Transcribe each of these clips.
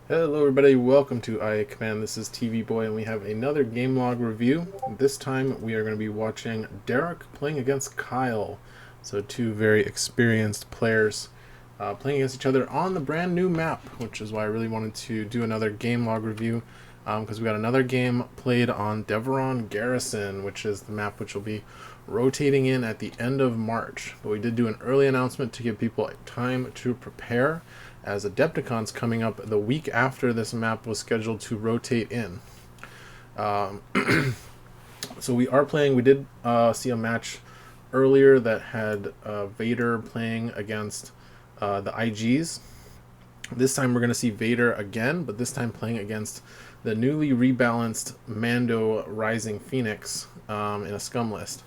Hello everybody, welcome to IA Command. This is TV Boy and we have another game log review. This time we are going to be watching Derek playing against Kyle. So two very experienced players playing against each other on the brand new map, which is why I really wanted to do another game log review because we got another game played on Devaron Garrison, which is the map which will be rotating in at the end of March. But we did do an early announcement to give people time to prepare, as Adepticon's coming up the week after this map was scheduled to rotate in. So we are playing. We did see a match earlier that had Vader playing against the IGs. This time we're going to see Vader again, but this time playing against the newly rebalanced Mando Rising Phoenix in a scum list.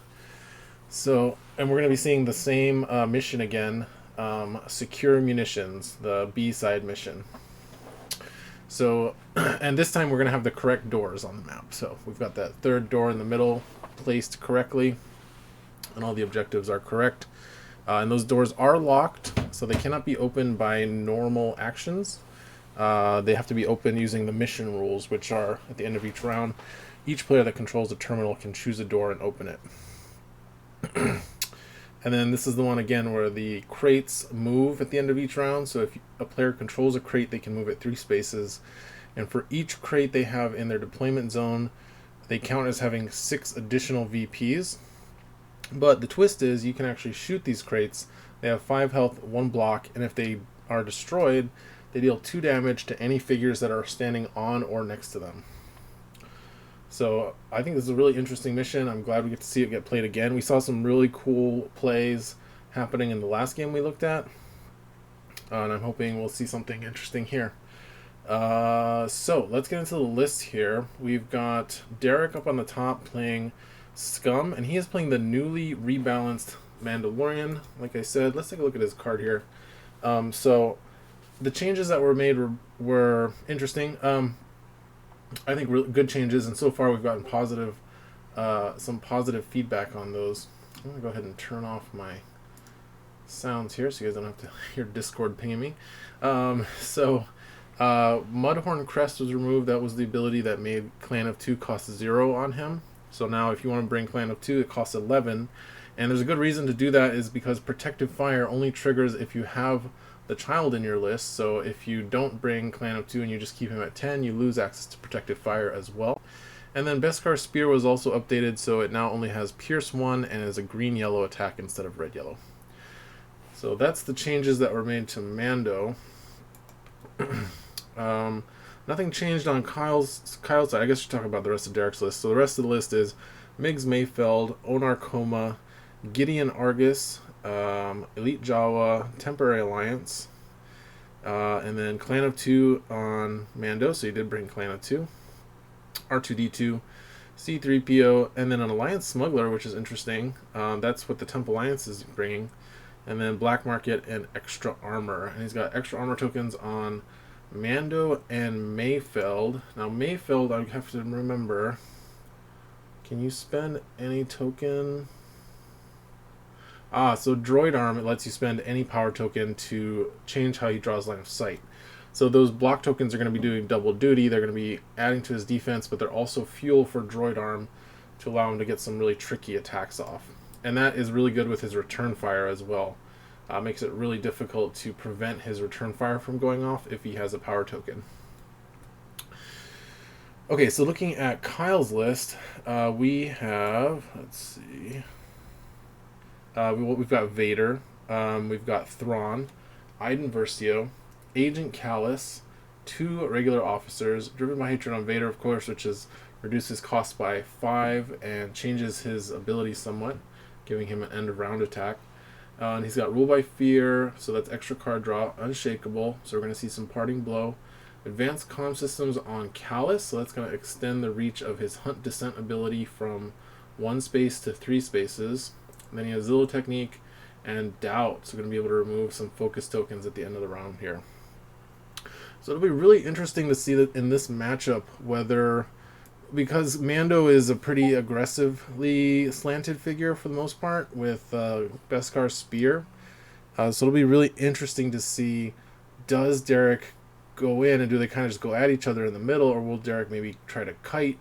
So, and we're going to be seeing the same mission again. Secure munitions, the B side mission. So, and this time we're going to have the correct doors on the map. So we've got that third door in the middle placed correctly, and all the objectives are correct. And those doors are locked, so they cannot be opened by normal actions. They have to be opened using the mission rules, which are at the end of each round. Each player that controls the terminal can choose a door and open it. And then this is the one again where the crates move at the end of each round. So if a player controls a crate, they can move it 3 spaces. And for each crate they have in their deployment zone, they count as having 6 additional VPs. But the twist is you can actually shoot these crates. They have 5 health, 1 block, and if they are destroyed, they deal 2 damage to any figures that are standing on or next to them. So I think this is a really interesting mission. I'm glad we get to see it get played again. We saw some really cool plays happening in the last game we looked at. And I'm hoping we'll see something interesting here. So let's get into the list here. We've got Derek up on the top playing Scum, and he is playing the newly rebalanced Mandalorian. Like I said, let's take a look at his card here. So the changes that were made were interesting. I think really good changes, and so far we've gotten some positive feedback on those. I'm going to go ahead and turn off my sounds here so you guys don't have to hear Discord pinging me. Mudhorn Crest was removed. That was the ability that made Clan of 2 cost 0 on him. So now if you want to bring Clan of 2, it costs 11. And there's a good reason to do that, is because Protective Fire only triggers if you have the child in your list. So if you don't bring Clan of 2 and you just keep him at 10, you lose access to Protective Fire as well. And then Beskar Spear was also updated, so it now only has Pierce 1 and is a green-yellow attack instead of red-yellow. So that's the changes that were made to Mando. Nothing changed on Kyle's side. I guess you talk about the rest of Derek's list. So the rest of the list is Migs Mayfeld, Onar Koma, Gideon Argus, Elite Jawa, Temporary Alliance, and then Clan of 2 on Mando, so you did bring Clan of 2, R2-D2, C-3PO, and then an Alliance Smuggler, which is interesting. That's what the Temp Alliance is bringing, and then Black Market and Extra Armor. And he's got Extra Armor tokens on Mando and Mayfeld. Now Mayfeld, I have to remember, can you spend any token? So Droid Arm, it lets you spend any power token to change how he draws line of sight. So those block tokens are going to be doing double duty. They're going to be adding to his defense, but they're also fuel for Droid Arm to allow him to get some really tricky attacks off. And that is really good with his return fire as well. Makes it really difficult to prevent his return fire from going off if he has a power token. Okay, so looking at Kyle's list, we have, let's see... we've got Vader, we've got Thrawn, Iden Versio, Agent Callus, 2 regular officers, Driven by Hatred on Vader, of course, which reduces cost by 5 and changes his ability somewhat, giving him an end of round attack. And he's got Rule by Fear, so that's extra card draw, Unshakable, so we're going to see some Parting Blow. Advanced Comm Systems on Callus, so that's going to extend the reach of his Hunt Descent ability from 1 space to 3 spaces. And then he has Zillow Technique and Doubt, so we're going to be able to remove some focus tokens at the end of the round here. So it'll be really interesting to see that in this matchup, whether, because Mando is a pretty aggressively slanted figure for the most part with Beskar Spear, so it'll be really interesting to see, does Derek go in, and do they kind of just go at each other in the middle, or will Derek maybe try to kite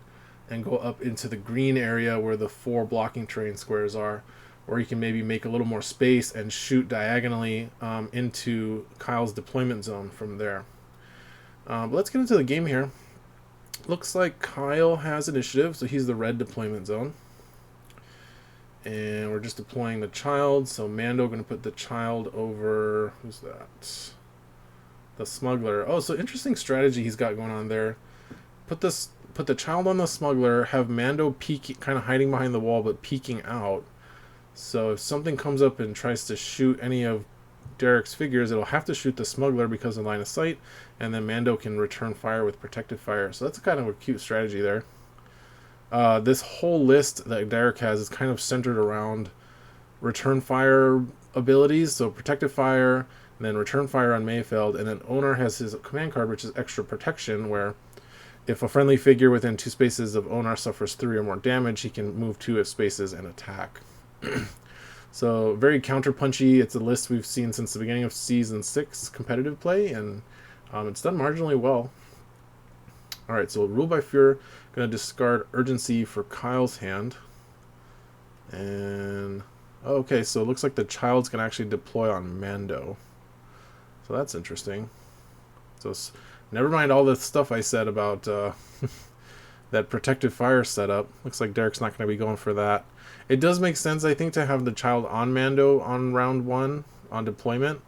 and go up into the green area where the 4 blocking terrain squares are, or he can maybe make a little more space and shoot diagonally into Kyle's deployment zone from there. But let's get into the game here. Looks like Kyle has initiative, so he's the red deployment zone. And we're just deploying the child, so Mando going to put the child over... Who's that? The smuggler. Oh, so interesting strategy he's got going on there. Put the child on the smuggler, have Mando peek, kind of hiding behind the wall, but peeking out. So if something comes up and tries to shoot any of Derek's figures, it'll have to shoot the smuggler because of line of sight, and then Mando can return fire with protective fire. So that's kind of a cute strategy there. This whole list that Derek has is kind of centered around return fire abilities, so protective fire, and then return fire on Mayfeld, and then Onar has his command card, which is extra protection, where if a friendly figure within 2 spaces of Onar suffers 3 or more damage, he can move 2 spaces and attack. So very counter-punchy. It's a list we've seen since the beginning of Season 6 competitive play, and it's done marginally well. Alright, so Rule by Fear, going to discard Urgency for Kyle's hand. And, okay, so it looks like the child's going to actually deploy on Mando. So that's interesting. So never mind all the stuff I said about that protective fire setup. Looks like Derek's not going to be going for that. It does make sense, I think, to have the child on Mando on round 1 on deployment.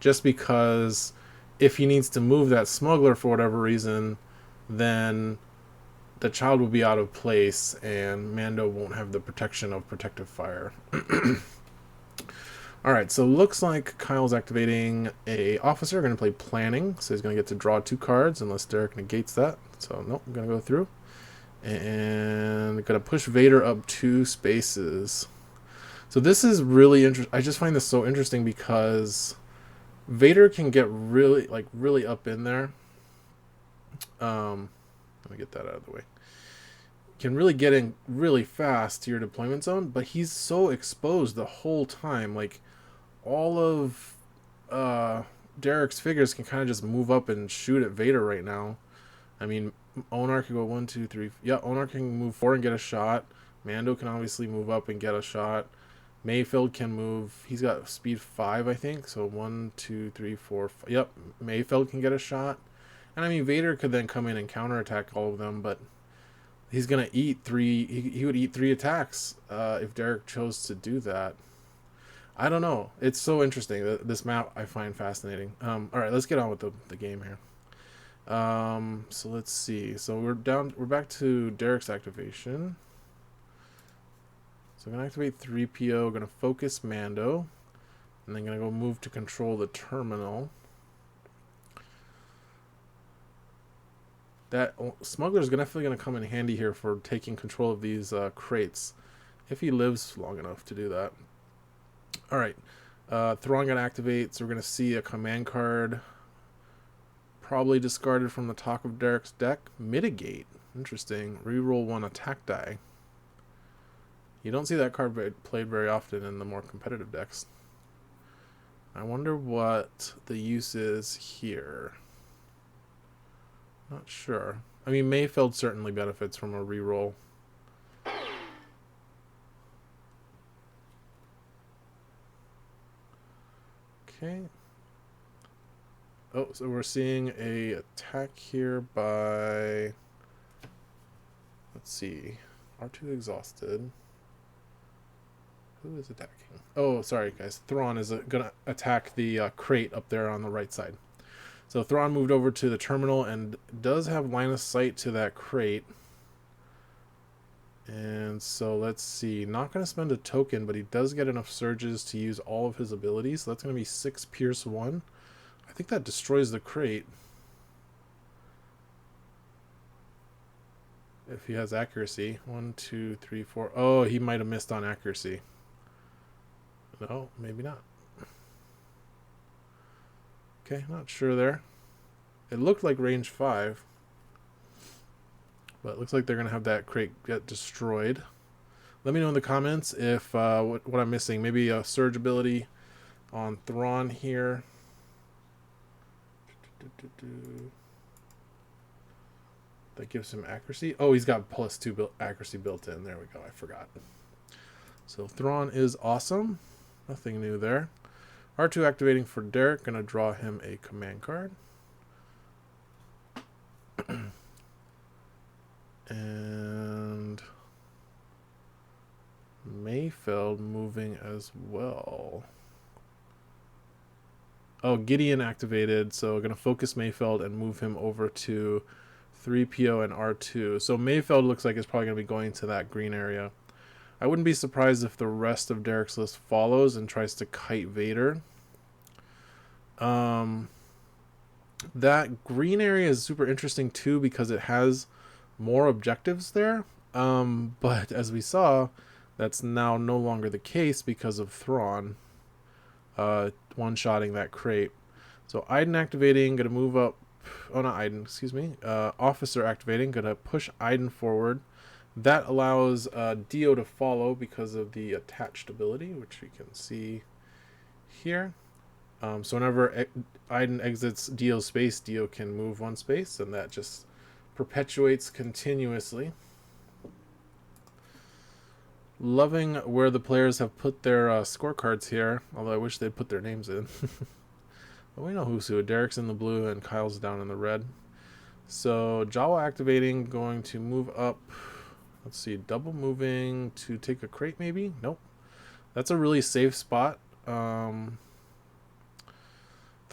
Just because if he needs to move that smuggler for whatever reason, then the child will be out of place and Mando won't have the protection of protective fire. Alright, so looks like Kyle's activating a officer. Going to play planning, so he's going to get to draw 2 cards unless Derek negates that. So nope, I'm going to go through. And going to push Vader up 2 spaces. So this is really interesting. I just find this so interesting because Vader can get really up in there. Let me get that out of the way. Can really get in really fast to your deployment zone, but he's so exposed the whole time. Like, all of Derek's figures can kind of just move up and shoot at Vader right now. I mean, Onar can go 1, 2, 3. Yeah, Onar can move 4 and get a shot. Mando can obviously move up and get a shot. Mayfeld can move. He's got speed 5, I think. So 1, 2, 3, 4, 5. Yep, Mayfeld can get a shot. And I mean, Vader could then come in and counterattack all of them, but he's gonna eat 3. He would eat 3 attacks if Derek chose to do that. I don't know. It's so interesting. This map I find fascinating. All right, let's get on with the game here. So let's see. So we're back to Derek's activation. So I'm gonna activate 3PO. Gonna focus Mando, and then gonna go move to control the terminal. That smuggler is definitely gonna come in handy here for taking control of these crates, if he lives long enough to do that. All right, Thrawn gonna activate. So we're gonna see a command card, probably discarded from the top of Derek's deck. Mitigate. Interesting. Reroll 1 attack die. You don't see that card played very often in the more competitive decks. I wonder what the use is here. Not sure. I mean, Mayfeld certainly benefits from a reroll. Okay. Oh, so we're seeing a attack here by... Let's see. R2 exhausted. Who is attacking? Oh, sorry, guys. Thrawn is going to attack the crate up there on the right side. So Thrawn moved over to the terminal and does have line of sight to that crate. And so let's see. Not going to spend a token, but he does get enough surges to use all of his abilities. So that's going to be 6 Pierce 1. I think that destroys the crate. If he has accuracy. 1, 2, 3, 4. Oh, he might have missed on accuracy. No, maybe not. Okay, not sure there. It looked like range 5. But it looks like they're going to have that crate get destroyed. Let me know in the comments if what I'm missing. Maybe a surge ability on Thrawn here. That gives him accuracy. Oh, he's got +2 accuracy built in. There we go. I forgot. So Thrawn is awesome. Nothing new there. R2 activating for Derek. Gonna draw him a command card. And Mayfeld moving as well. Oh, Gideon activated, so going to focus Mayfeld and move him over to 3PO and R2. So Mayfeld looks like it's probably going to be going to that green area. I wouldn't be surprised if the rest of Derek's list follows and tries to kite Vader. That green area is super interesting too because it has more objectives there. But as we saw, that's now no longer the case because of Thrawn one-shotting that crate. So Iden activating, going to move up. Oh, not Iden, excuse me. Officer activating, going to push Iden forward. That allows Dio to follow because of the attached ability, which we can see here. So whenever Iden exits Dio's space, Dio can move one space, and that just perpetuates continuously. Loving where the players have put their scorecards here, although I wish they'd put their names in. But we know who's who. Derek's in the blue and Kyle's down in the red. So Jawa activating, going to move up. Let's see, double moving to take a crate maybe? Nope. That's a really safe spot. The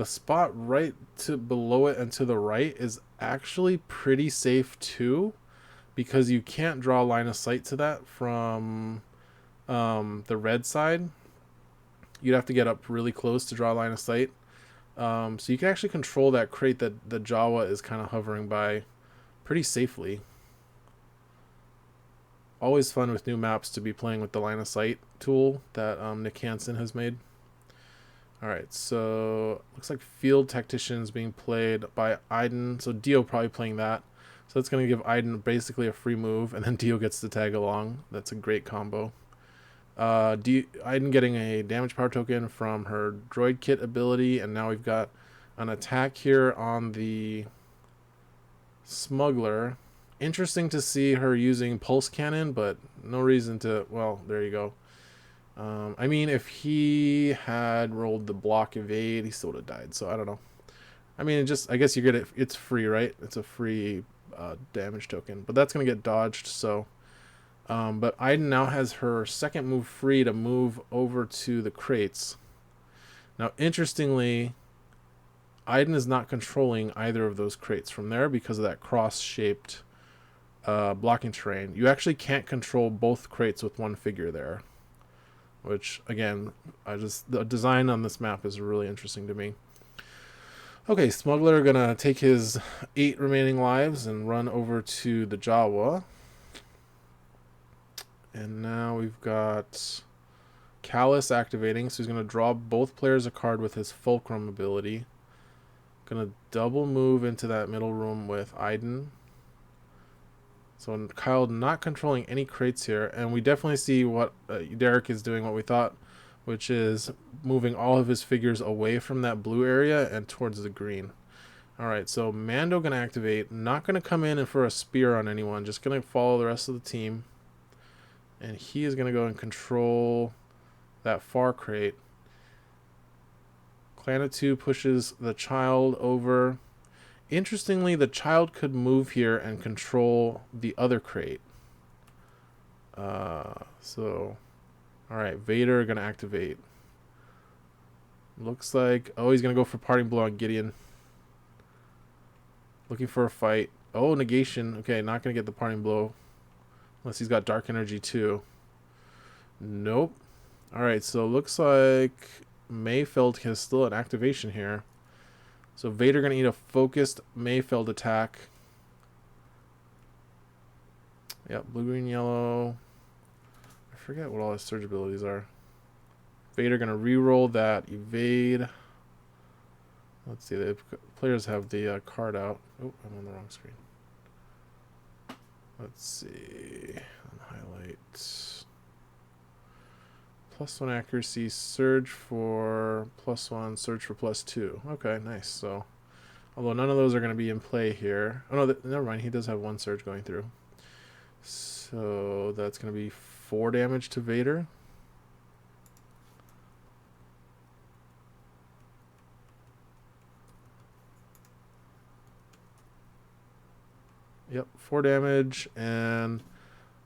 spot right to below it and to the right is actually pretty safe too, because you can't draw line of sight to that from the red side. You'd have to get up really close to draw line of sight. So you can actually control that crate that the Jawa is kind of hovering by pretty safely. Always fun with new maps to be playing with the line of sight tool that Nick Hansen has made. Alright, so looks like Field Tacticians being played by Iden. So Dio probably playing that. So that's going to give Iden basically a free move, and then Dio gets to tag along. That's a great combo. Iden getting a damage power token from her droid kit ability, and now we've got an attack here on the smuggler. Interesting to see her using pulse cannon, but no reason to... Well, there you go. I mean, if he had rolled the block evade, he still would have died, so I don't know. I mean, I guess you get it. It's free, right? It's a free damage token, but that's going to get dodged, so... but Iden now has her second move free to move over to the crates. Now, interestingly, Iden is not controlling either of those crates from there because of that cross-shaped blocking terrain. You actually can't control both crates with one figure there. Which, again, the design on this map is really interesting to me. Okay, Smuggler gonna take his 8 remaining lives and run over to the Jawa. And now we've got Callus activating, so he's gonna draw both players a card with his Fulcrum ability. Gonna double move into that middle room with Iden. So Kyle not controlling any crates here, and we definitely see what Derek is doing what we thought, which is moving all of his figures away from that blue area and towards the green. Alright, so Mando going to activate, not going to come in for a spear on anyone, just going to follow the rest of the team. And he is going to go and control that far crate. Clan of 2 pushes the child over. Interestingly, the child could move here and control the other crate. So, alright, Vader going to activate. Looks like, oh, he's going to go for parting blow on Gideon. Looking for a fight. Oh, negation. Okay, not going to get the parting blow. Unless he's got dark energy too. Nope. Alright, so looks like Mayfeld has still an activation here. So Vader going to eat a focused Mayfeld attack. Yep, blue, green, yellow. I forget what all his surge abilities are. Vader going to re-roll that evade. Let's see, the players have the card out. Oh, I'm on the wrong screen. Let's see. Highlight. +1 accuracy, surge for +1, surge for +2. Okay, nice. So Although none of those are going to be in play here. Oh, no, never mind. He does have one surge going through. So that's going to be 4 damage to Vader. Yep, 4 damage, and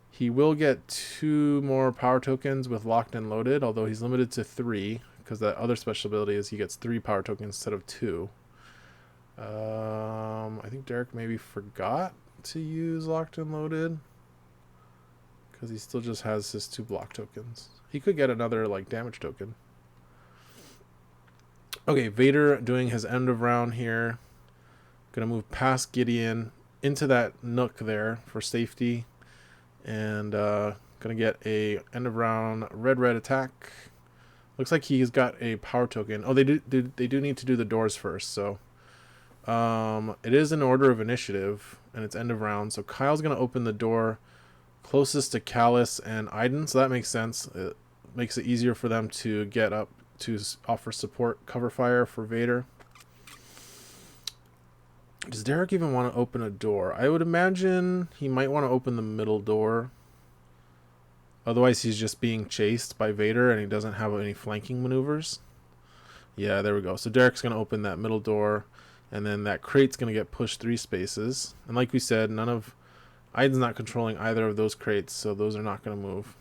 he will get 2 more power tokens with locked and loaded, although he's limited to 3, because that other special ability is he gets 3 power tokens instead of 2. I think Derek maybe forgot to use locked and loaded, because he still just has his 2 block tokens. He could get another like damage token. Okay, Vader doing his end of round here. Gonna move past Gideon into that nook there for safety, and gonna get a end of round red attack. Looks like he's got a power token. Oh, they do need to do the doors first, so it is in order of initiative, and it's end of round. So Kyle's gonna open the door closest to Callus and Iden, so that makes sense. It makes it easier for them to get up to offer support cover fire for Vader. Does Derek even want to open a door? I would imagine he might want to open the middle door. Otherwise, he's just being chased by Vader and he doesn't have any flanking maneuvers. Yeah, there we go. So Derek's going to open that middle door, and then that crate's going to get pushed 3 spaces. And like we said, Iden's not controlling either of those crates, so those are not going to move.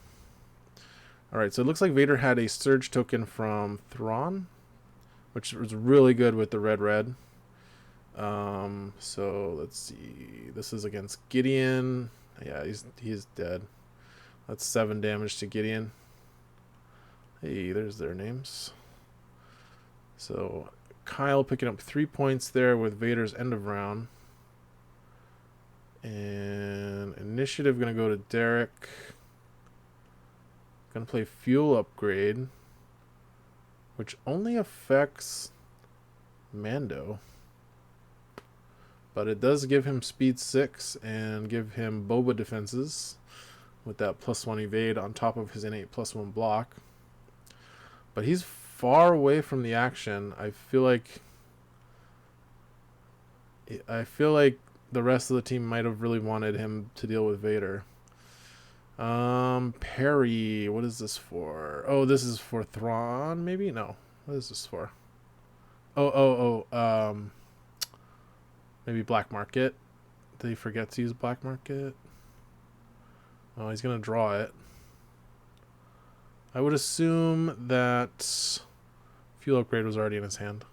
Alright, so it looks like Vader had a surge token from Thrawn, which was really good with the red. So let's see. This is against Gideon. Yeah, he's dead. That's 7 damage to Gideon. Hey, there's their names. So Kyle picking up 3 points there with Vader's end of round. And initiative gonna go to Derek. Gonna play fuel upgrade, which only affects Mando. But it does give him speed 6 and give him Boba defenses with that +1 evade on top of his innate +1 block. But he's far away from the action. I feel like the rest of the team might have really wanted him to deal with Vader. Parry, what is this for? Oh, this is for Thrawn, maybe? No. What is this for? Maybe Black Market. Did he forget to use Black Market? Oh, he's going to draw it. I would assume that fuel upgrade was already in his hand.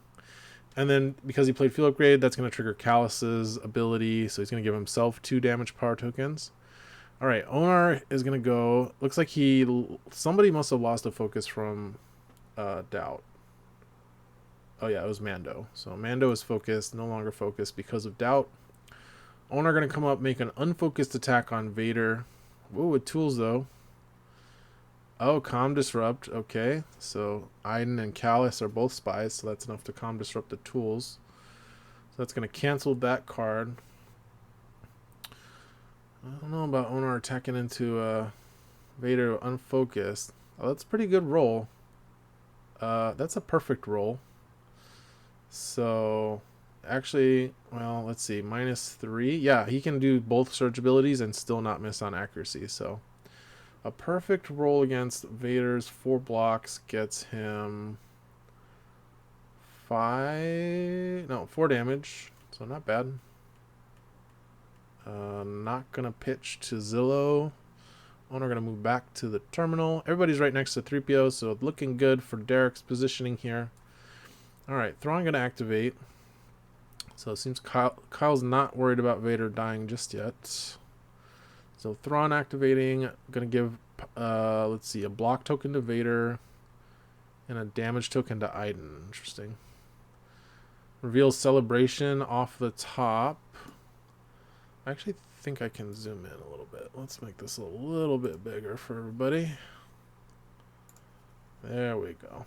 And then, because he played fuel upgrade, that's going to trigger Callus's ability, so he's going to give himself 2 damage power tokens. Alright, Onar is going to go. Looks like somebody must have lost a focus from Doubt. Oh yeah, it was Mando. So Mando is focused, no longer focused because of Doubt. Onar going to come up, make an unfocused attack on Vader. Whoa, with tools though. Oh, Calm Disrupt. Okay, so Iden and Callus are both spies, so that's enough to Calm Disrupt the tools. So that's going to cancel that card. I don't know about Onar attacking into Vader unfocused. Oh, that's a pretty good roll. That's a perfect roll. So, actually, well, let's see. -3. Yeah, he can do both surge abilities and still not miss on accuracy. So, a perfect roll against Vader's 4 blocks gets him 4 damage. So, not bad. Not going to pitch to Zillow. Onar going to move back to the terminal. Everybody's right next to 3PO, so looking good for Derek's positioning here. Alright, Thrawn going to activate. So it seems Kyle's not worried about Vader dying just yet. So Thrawn activating. Going to give, let's see, a block token to Vader and a damage token to Iden. Interesting. Reveals Celebration off the top. I actually think I can zoom in a little bit. Let's make this a little bit bigger for everybody. There we go.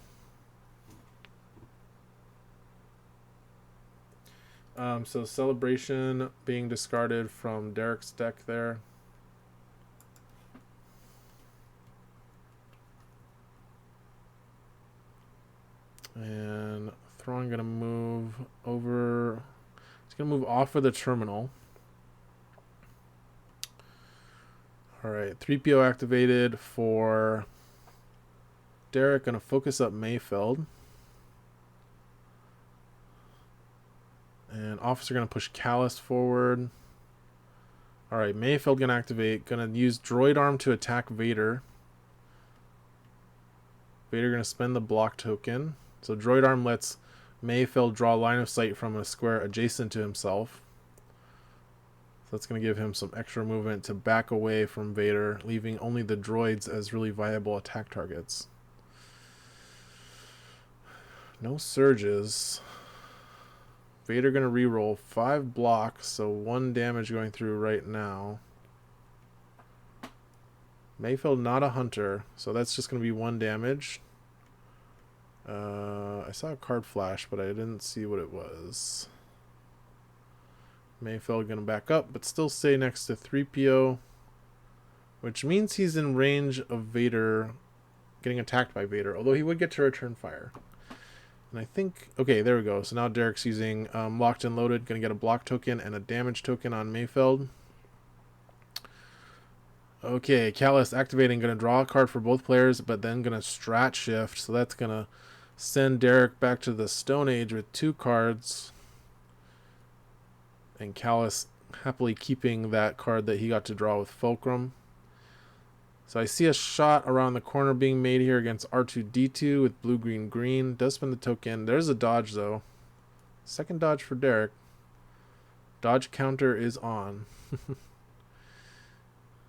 So Celebration being discarded from Derek's deck there. And Thrawn gonna move over. He's going to move off of the terminal. Alright, 3PO activated for Derek. Going to focus up Mayfeld. And officer going to push Callus forward. Alright, Mayfeld going to activate. Going to use droid arm to attack Vader. Vader going to spend the block token. So droid arm lets Mayfeld draw line of sight from a square adjacent to himself. So that's going to give him some extra movement to back away from Vader, leaving only the droids as really viable attack targets. No surges. Vader going to reroll 5 blocks, so 1 damage going through right now. Mayfeld not a hunter, so that's just going to be 1 damage. I saw a card flash, but I didn't see what it was. Mayfeld going to back up, but still stay next to 3PO, which means he's in range of Vader, getting attacked by Vader, although he would get to return fire. And I think, okay, there we go. So now Derek's using locked and loaded, going to get a block token and a damage token on Mayfeld. Okay, Callus activating, going to draw a card for both players, but then going to strat shift. So that's going to send Derek back to the Stone Age with 2 cards. And Callus happily keeping that card that he got to draw with Fulcrum. So I see a shot around the corner being made here against R2-D2 with blue, green, green. Does spend the token. There's a dodge, though. Second dodge for Derek. Dodge counter is on.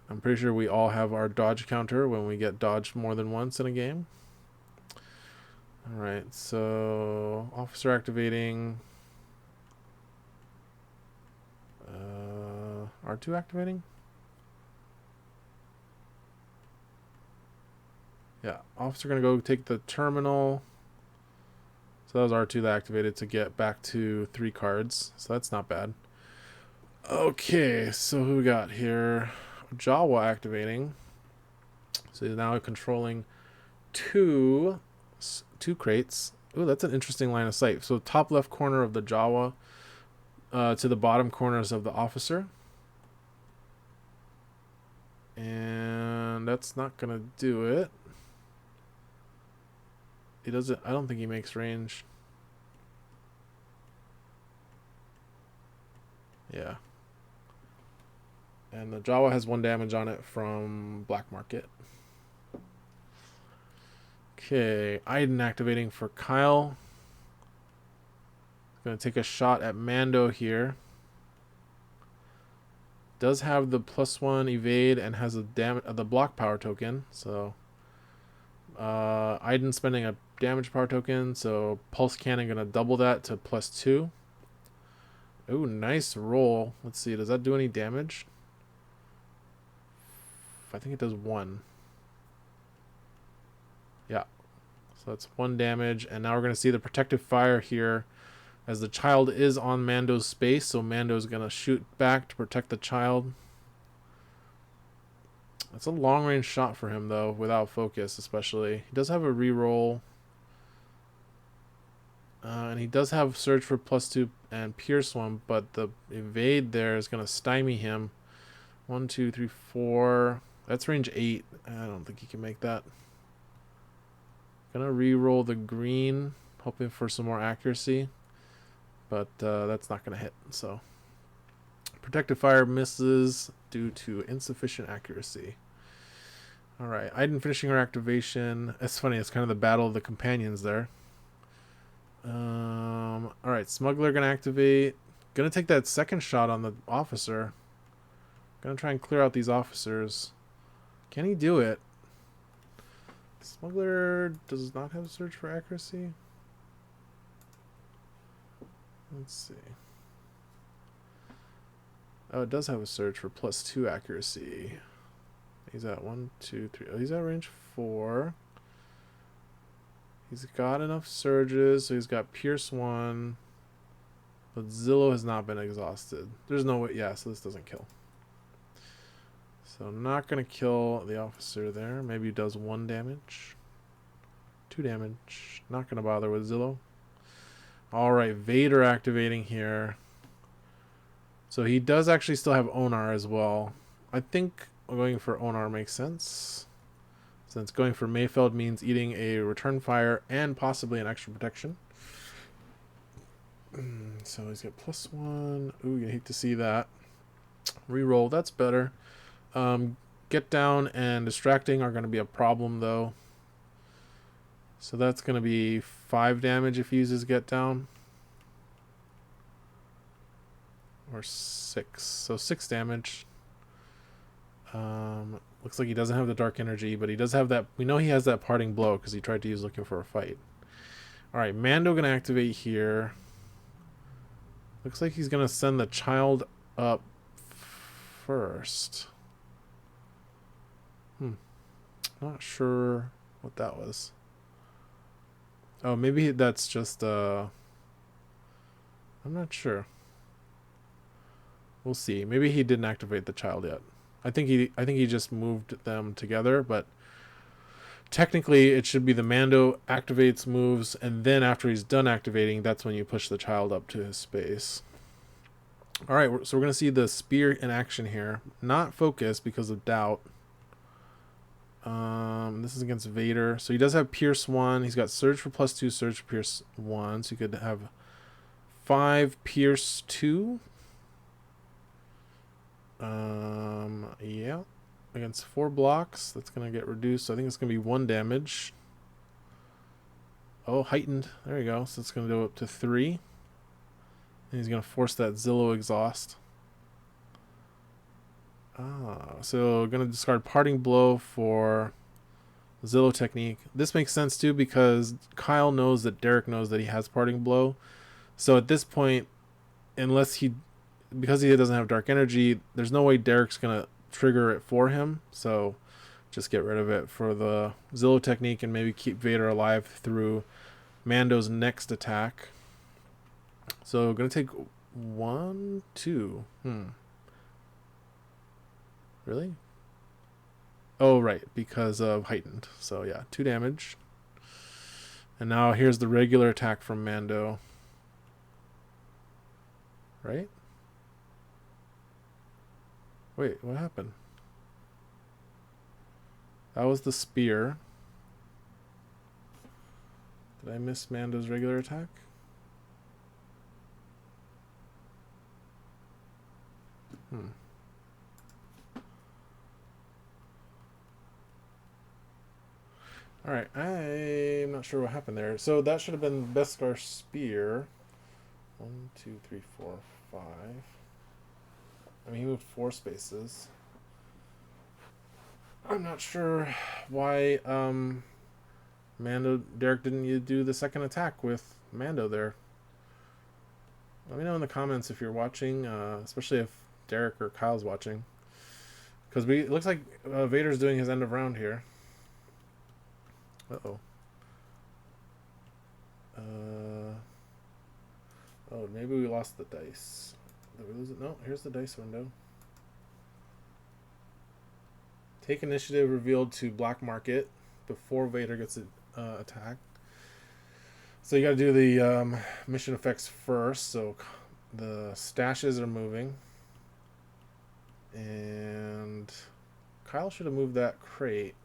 I'm pretty sure we all have our dodge counter when we get dodged more than once in a game. Alright, so officer activating. R2 activating? Yeah, officer going to go take the terminal. So that was R2 that activated to get back to 3 cards. So that's not bad. Okay, so who we got here? Jawa activating. So he's now controlling 2 crates. Ooh, that's an interesting line of sight. So top left corner of the Jawa to the bottom corners of the officer. And that's not going to do it. He doesn't, I don't think he makes range. Yeah. And the Jawa has 1 damage on it from Black Market. Okay, Iden activating for Kyle. Gonna take a shot at Mando here. Does have the +1 evade and has a the block power token. So Iden spending a damage power token, so pulse cannon gonna double that to +2. Ooh, nice roll. Let's see, does that do any damage? I think it does 1. Yeah. So that's 1 damage, and now we're gonna see the protective fire here as the child is on Mando's space, so Mando's gonna shoot back to protect the child. That's a long range shot for him though, without focus especially. He does have a reroll. And he does have Surge for +2 and Pierce 1, but the evade there is going to stymie him. 1, 2, 3, 4. That's range 8. I don't think he can make that. Gonna re-roll the green, hoping for some more accuracy. But that's not going to hit. So Protective Fire misses due to insufficient accuracy. Alright, Iden finishing her activation. It's funny, it's kind of the battle of the companions there. Alright, Smuggler gonna activate. Gonna take that second shot on the officer. Gonna try and clear out these officers. Can he do it? Smuggler does not have Surge for accuracy. Let's see. Oh, it does have a Surge for +2 accuracy. He's at 1, 2, 3. Oh, he's at range 4. He's got enough surges, so he's got Pierce 1. But Zillow has not been exhausted. There's no way. Yeah, so this doesn't kill. So I'm not going to kill the officer there. Maybe he does 1 damage. 2 damage. Not going to bother with Zillow. Alright, Vader activating here. So he does actually still have Onar as well. I think going for Onar makes sense, since going for Mayfeld means eating a return fire and possibly an extra protection. So he's got +1. Ooh, you hate to see that. Reroll, that's better. Get down and distracting are going to be a problem though. So that's going to be 5 damage if he uses get down. Or 6. So 6 damage. Looks like he doesn't have the dark energy, but he does have that. We know he has that parting blow because he tried to use looking for a fight. Alright, Mando going to activate here. Looks like he's going to send the child up first. Not sure what that was. Oh, maybe that's just I'm not sure. We'll see. Maybe he didn't activate the child yet. I think he just moved them together, but technically it should be the Mando activates, moves, and then after he's done activating, that's when you push the child up to his space. Alright, so we're going to see the spear in action here. Not focus because of doubt. This is against Vader. So he does have Pierce 1. He's got Surge for +2, Surge for Pierce 1. So he could have 5 Pierce 2. Yeah. Against 4 blocks. That's going to get reduced. So I think it's going to be 1 damage. Oh, heightened. There you go. So it's going to go up to 3. And he's going to force that Zillow exhaust. So going to discard Parting Blow for Zillow technique. This makes sense too because Kyle knows that Derek knows that he has Parting Blow. So at this point, because he doesn't have dark energy, there's no way Derek's going to trigger it for him. So just get rid of it for the Zillow technique and maybe keep Vader alive through Mando's next attack. So going to take 1, 2. Really? Oh, right, because of heightened. So yeah, 2 damage. And now here's the regular attack from Mando. Right? Wait, what happened? That was the spear. Did I miss Mando's regular attack? Alright, I'm not sure what happened there. So that should have been Beskar Spear. 1, 2, 3, 4, 5. I mean, he moved 4 spaces. I'm not sure why Derek didn't do the second attack with Mando there. Let me know in the comments if you're watching, especially if Derek or Kyle's watching. Because it looks like Vader's doing his end of round here. Uh-oh. Oh, maybe we lost the dice. Did we lose it? No, here's the dice window. Take initiative revealed to black market before Vader gets attacked. So you got to do the mission effects first. So the stashes are moving. And Kyle should have moved that crate.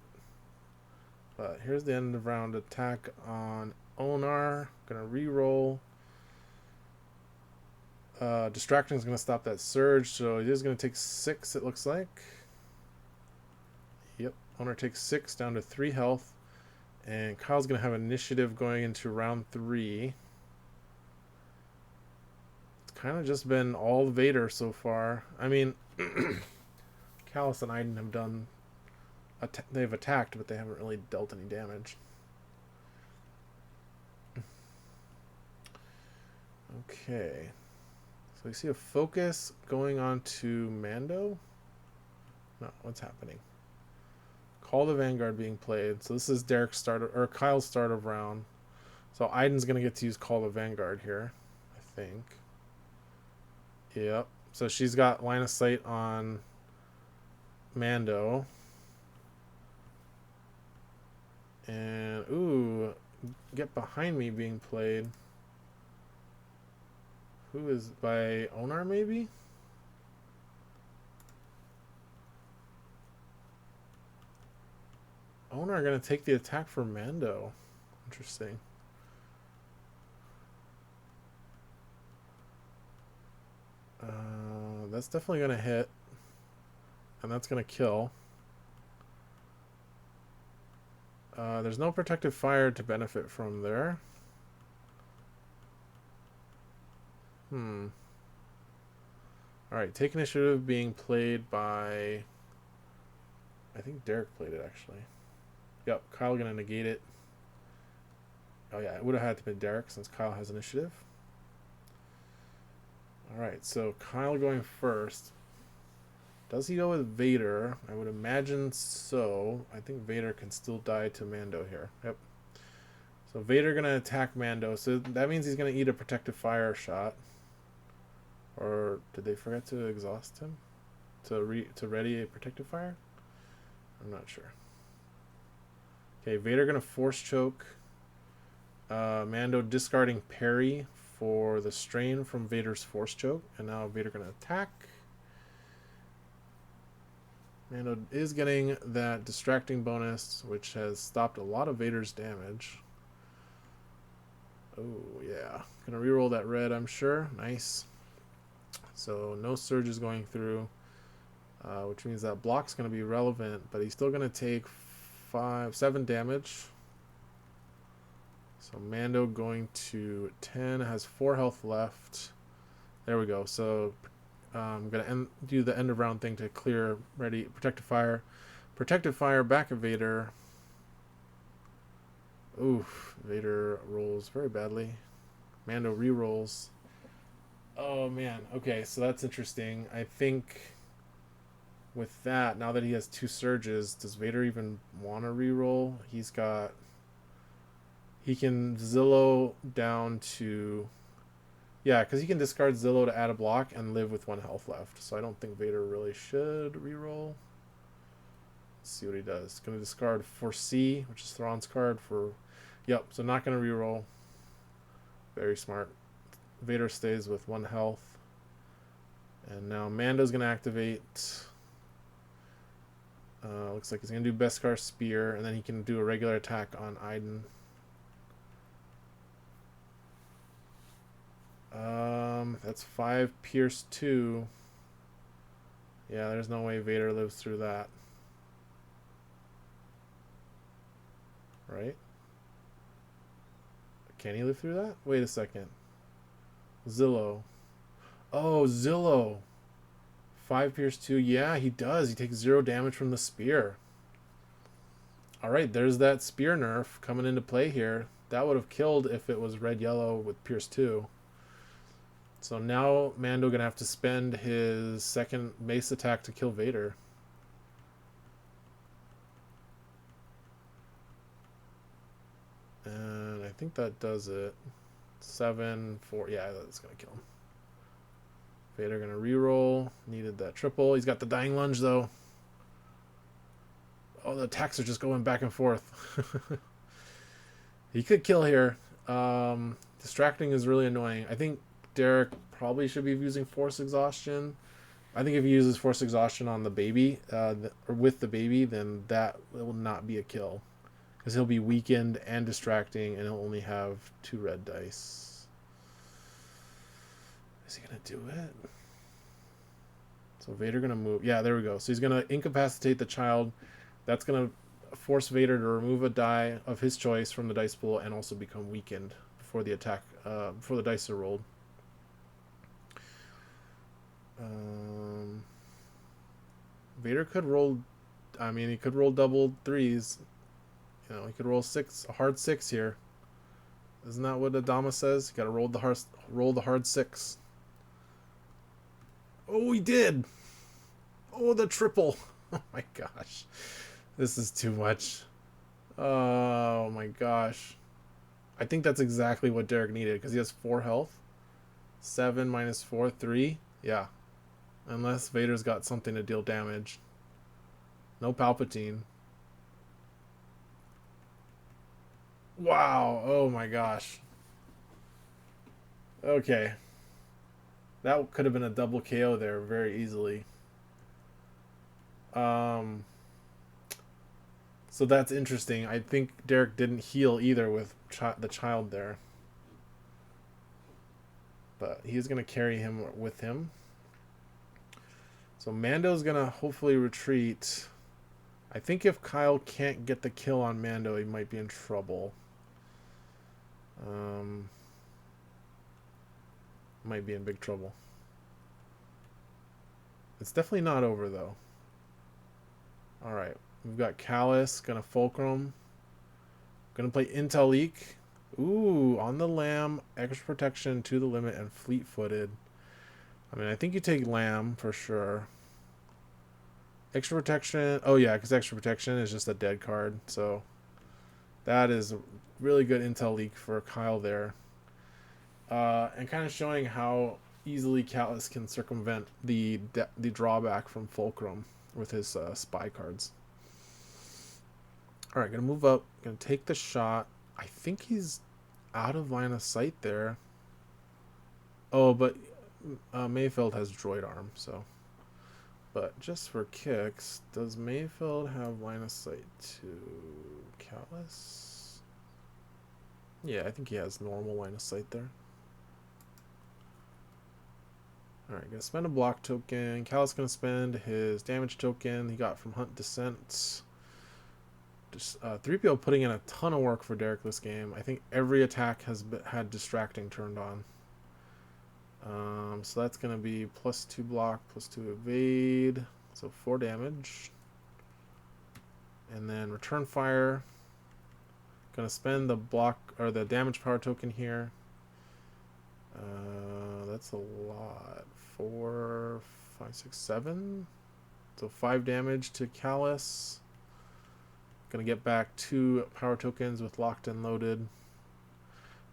But here's the end of round attack on Onar. Gonna re-roll. Distracting is gonna stop that surge, so it is gonna take 6. It looks like. Yep, Onar takes 6 down to 3 health, and Kyle's gonna have initiative going into round 3. It's kind of just been all Vader so far. I mean, Callus and Iden have done. They've attacked, but they haven't really dealt any damage. Okay. So we see a focus going on to Mando. No, what's happening? Call the Vanguard being played. So this is Derek's start or Kyle's start of round. So Iden's gonna get to use Call the Vanguard here, I think. Yep. So she's got line of sight on Mando. And, ooh, Get Behind Me being played. Who is by Onar, maybe? owner are going to take the attack for Mando. Interesting. That's definitely going to hit. And that's going to kill. There's no protective fire to benefit from there. Alright, take initiative being played by... I think Derek played it, actually. Yep, Kyle gonna negate it. Oh yeah, it would have had to be Derek since Kyle has initiative. Alright, so Kyle going first. Does he go with Vader? I would imagine so. I think Vader can still die to Mando here. Yep. So Vader gonna attack Mando. So that means he's gonna eat a protective fire shot. Or did they forget to exhaust him? To ready a protective fire? I'm not sure. Okay, Vader gonna force choke. Mando discarding parry for the strain from Vader's force choke. And now Vader gonna attack. Mando is getting that distracting bonus, which has stopped a lot of Vader's damage. Oh, yeah. Gonna reroll that red, I'm sure. Nice. So no surges going through, which means that block's going to be relevant, but he's still going to take 7 damage. So Mando going to 10, has 4 health left. There we go. So I'm going to do the end of round thing to clear, ready, protective fire. Protective fire back at Vader. Oof, Vader rolls very badly. Mando re-rolls. Oh man, okay, so that's interesting. I think with that, now that he has 2 surges, does Vader even want to re-roll? He can Zillow down to... Yeah, because he can discard Zillow to add a block and live with 1 health left. So I don't think Vader really should re-roll. Let's see what he does. Going to discard Foresee, which is Thrawn's card for... Yep, so not going to re-roll. Very smart. Vader stays with 1 health. And now Mando's going to activate. Looks like he's going to do Beskar Spear, and then he can do a regular attack on Iden. That's 5 Pierce 2. Yeah, there's no way Vader lives through that. Right? Can he live through that? Wait a second. Zillow. Oh, Zillow. 5 Pierce 2. Yeah, he does. He takes 0 damage from the spear. Alright, there's that spear nerf coming into play here. That would have killed if it was red-yellow with Pierce 2. So now Mando going to have to spend his second mace attack to kill Vader. And I think that does it. 7, 4. Yeah, that's going to kill him. Vader going to reroll. Needed that triple. He's got the dying lunge, though. Oh, the attacks are just going back and forth. He could kill here. Distracting is really annoying. I think Derek probably should be using Force Exhaustion. I think if he uses Force Exhaustion on the baby, or with the baby, then that will not be a kill. Because he'll be weakened and distracting, and he'll only have 2 red dice. Is he going to do it? So Vader going to move. Yeah, there we go. So he's going to incapacitate the child. That's going to force Vader to remove a die of his choice from the dice pool and also become weakened before the attack, before the dice are rolled. Vader could roll... I mean, he could roll double 3s. You know, he could roll a hard 6 here. Isn't that what Adama says? You gotta roll the hard 6. Oh, he did! Oh, the triple! Oh my gosh. This is too much. Oh my gosh. I think that's exactly what Derek needed, because he has 4 health. 7 minus 4, 3. Yeah. Unless Vader's got something to deal damage. No Palpatine. Wow. Oh my gosh. Okay. That could have been a double KO there very easily. So that's interesting. I think Derek didn't heal either with the child there. But he's going to carry him with him. So Mando's going to hopefully retreat. I think if Kyle can't get the kill on Mando, he might be in trouble. Might be in big trouble. It's definitely not over, though. Alright. We've got Callus, gonna Fulcrum. Gonna play Intel Leak. Ooh, on the Lamb, extra protection to the limit, and fleet-footed. I mean, I think you take Lamb for sure. Extra protection. Oh, yeah, because extra protection is just a dead card. So that is a really good Intel Leak for Kyle there. And kind of showing how easily Callus can circumvent the drawback from Fulcrum with his spy cards. Alright, gonna move up. Gonna take the shot. I think he's out of line of sight there. Oh, but Mayfeld has droid arm, so. But just for kicks, does Mayfeld have line of sight to Callus? Yeah, I think he has normal line of sight there. Alright, gonna spend a block token. Callus gonna spend his damage token he got from Hunt Descent. Just 3PO putting in a ton of work for Derek this game. I think every attack has had distracting turned on. So that's going to be +2 block, +2 evade. So 4 damage. And then return fire. Going to spend the block or the damage power token here. That's a lot. 4, 5, 6, 7. So 5 damage to Callus. Gonna get back 2 power tokens with locked and loaded.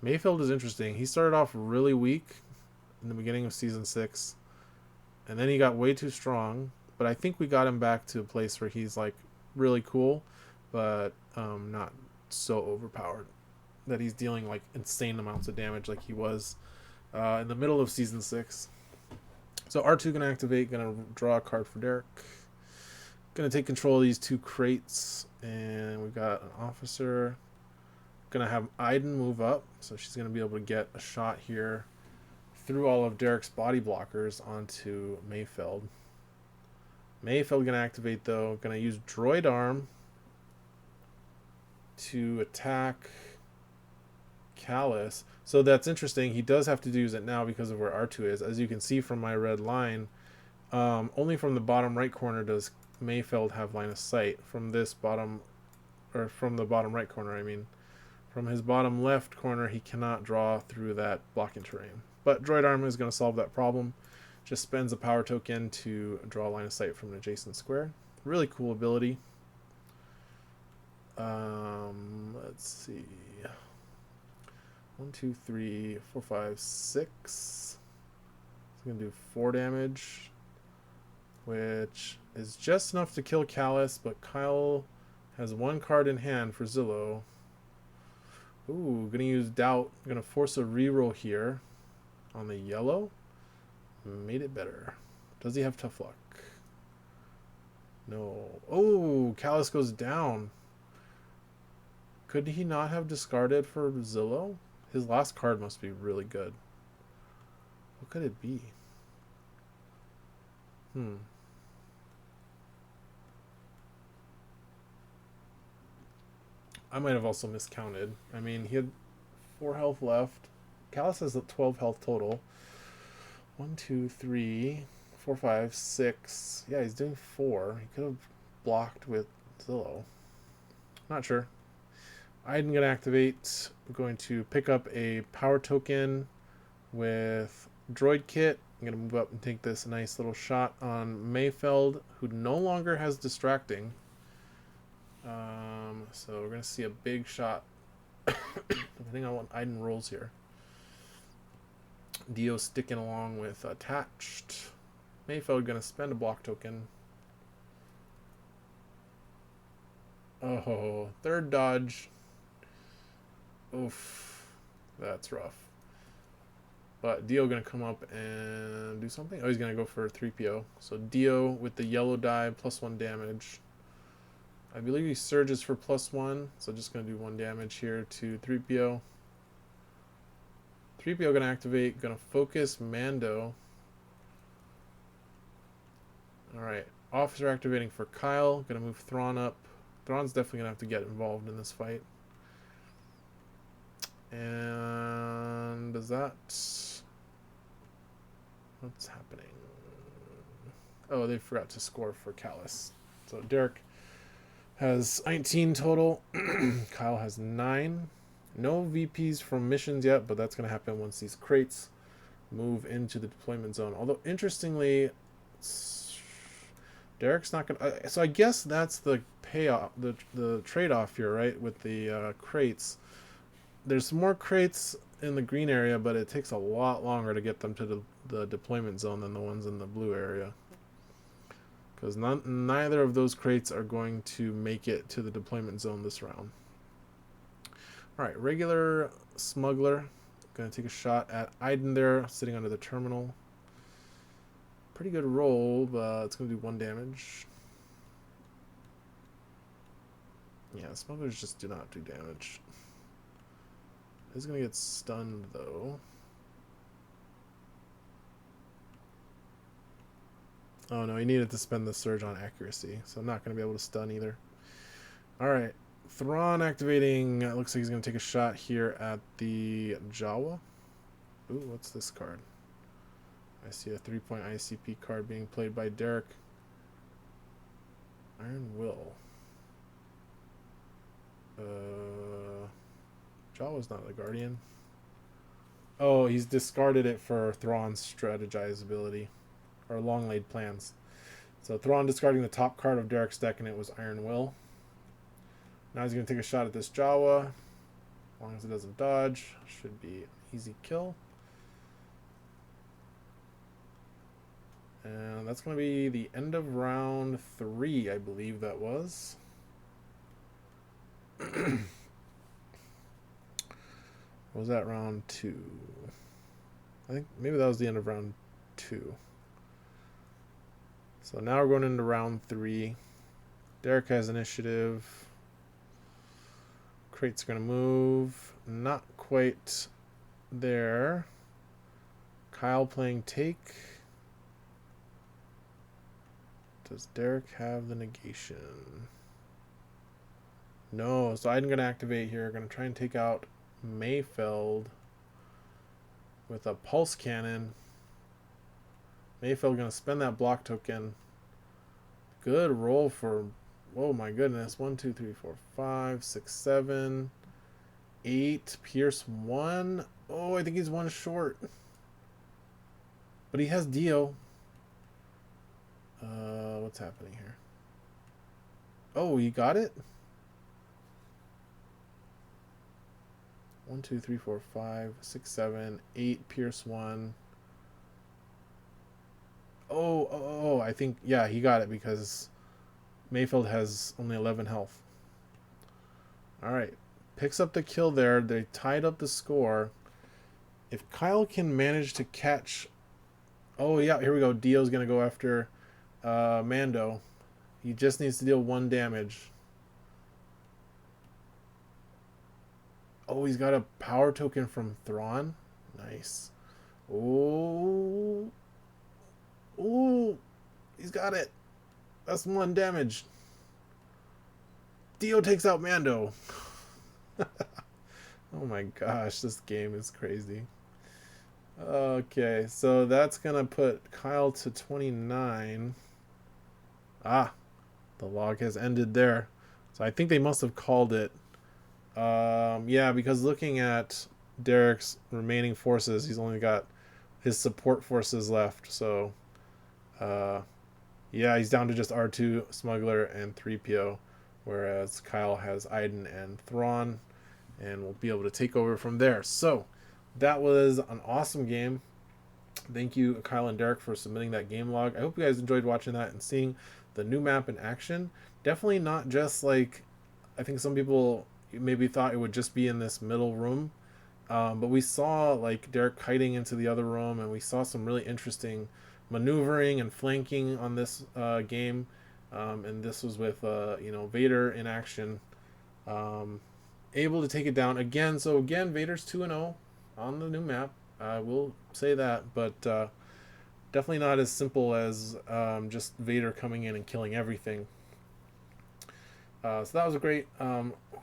Mayfield is interesting. He started off really weak in the beginning of Season 6. And then he got way too strong. But I think we got him back to a place where he's like really cool. But not so overpowered. That he's dealing like insane amounts of damage like he was in the middle of Season 6. So R2 gonna activate. Gonna draw a card for Derek. Gonna take control of these 2 crates, and we've got an officer. Gonna have Iden move up, so she's gonna be able to get a shot here through all of Derek's body blockers onto Mayfeld. Mayfeld gonna activate though. Gonna use Droid Arm to attack Callus. So that's interesting. He does have to use it now because of where R2 is. As you can see from my red line, only from the bottom right corner does Mayfeld have line of sight. From this bottom, or from the bottom right corner, I mean. From his bottom left corner, he cannot draw through that blocking terrain. But Droid Arm is going to solve that problem. Just spends a power token to draw line of sight from an adjacent square. Really cool ability. Let's see. 1, 2, 3, 4, 5, 6. It's going to do 4 damage. Which is just enough to kill Callus, but Kyle has 1 card in hand for Zillow. Ooh, gonna use Doubt. Gonna force a reroll here on the yellow. Made it better. Does he have Tough Luck? No. Oh, Callus goes down. Could he not have discarded for Zillow? His last card must be really good. What could it be? I might have also miscounted. I mean, he had 4 health left. Callus has 12 health total. 1, 2, 3, 4, 5, 6. Yeah, he's doing 4. He could have blocked with Zillow. Not sure. I'm going to activate. I'm going to pick up a power token with Droid Kit. I'm going to move up and take this nice little shot on Mayfeld, who no longer has Distracting. So we're going to see a big shot depending on what Iden rolls here. Dio sticking along with Attached. Mayfeld going to spend a block token. Oh, 3rd dodge. Oof. That's rough. But Dio going to come up and do something. Oh, he's going to go for 3PO. So Dio with the yellow die, +1 damage. I believe he surges for +1, so just going to do 1 damage here to 3PO. 3PO going to activate, going to focus Mando. Alright, officer activating for Kyle, going to move Thrawn up. Thrawn's definitely going to have to get involved in this fight. And does that... What's happening? Oh, they forgot to score for Callus. So Derek has 19 total. Kyle has 9. No VPs from missions yet, but that's going to happen once these crates move into the deployment zone. Although, interestingly, Derek's not going to... so I guess that's the payoff, the trade-off here, right, with the crates. There's more crates in the green area, but it takes a lot longer to get them to the deployment zone than the ones in the blue area. Because neither of those crates are going to make it to the deployment zone this round. Alright, regular smuggler. Going to take a shot at Iden there, sitting under the terminal. Pretty good roll, but it's going to do 1 damage. Yeah, smugglers just do not do damage. He's going to get stunned, though. Oh no, he needed to spend the surge on accuracy, so I'm not going to be able to stun either. Alright, Thrawn activating. Looks like he's going to take a shot here at the Jawa. Ooh, what's this card? I see a 3-point IACP card being played by Derek. Iron Will. Jawa's not the Guardian. Oh, he's discarded it for Thrawn's strategize ability. Or long laid plans. So Thrawn discarding the top card of Derek's deck, and it was Iron Will. Now he's going to take a shot at this Jawa. As long as it doesn't dodge, should be an easy kill. And that's going to be the end of round 3, I believe that was. What was that, round 2? I think maybe that was the end of round 2. So now we're going into round 3. Derek has initiative. Crate's going to move. Not quite there. Kyle playing take. Does Derek have the negation? No, so I'm going to activate here. Going to try and take out Mayfeld with a pulse cannon. Mayfeld going to spend that block token. Good roll for, oh my goodness, 1, 2, 3, 4, 5, 6, 7, 8, Pierce 1. Oh, I think he's 1 short. But he has Dio. What's happening here? Oh, he got it? 1, 2, 3, 4, 5, 6, 7, 8, Pierce 1. Oh, I think, yeah, he got it because Mayfeld has only 11 health. Alright, picks up the kill there. They tied up the score. If Kyle can manage to catch... Oh, yeah, here we go. Dio's going to go after Mando. He just needs to deal 1 damage. Oh, he's got a power token from Thrawn. Nice. Oh, he's got it. That's 1 damage. Dio takes out Mando. Oh my gosh, this game is crazy. Okay, so that's going to put Kyle to 29. Ah, the log has ended there. So I think they must have called it. Yeah, because looking at Derek's remaining forces, he's only got his support forces left. So, yeah, he's down to just R2, Smuggler, and 3PO. Whereas Kyle has Iden and Thrawn. And we'll be able to take over from there. So, that was an awesome game. Thank you, Kyle and Derek, for submitting that game log. I hope you guys enjoyed watching that and seeing the new map in action. Definitely not just like, I think some people maybe thought it would just be in this middle room. But we saw like Derek kiting into the other room, and we saw some really interesting maneuvering and flanking on this game. and this was with Vader in action, able to take it down again. So again, Vader's 2-0 on the new map. I will say that, but definitely not as simple as just Vader coming in and killing everything. So that was great.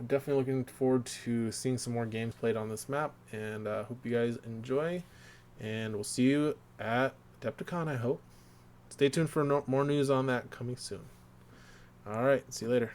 Definitely looking forward to seeing some more games played on this map, and hope you guys enjoy. And we'll see you at Adepticon, I hope. Stay tuned for more news on that coming soon. All right, see you later.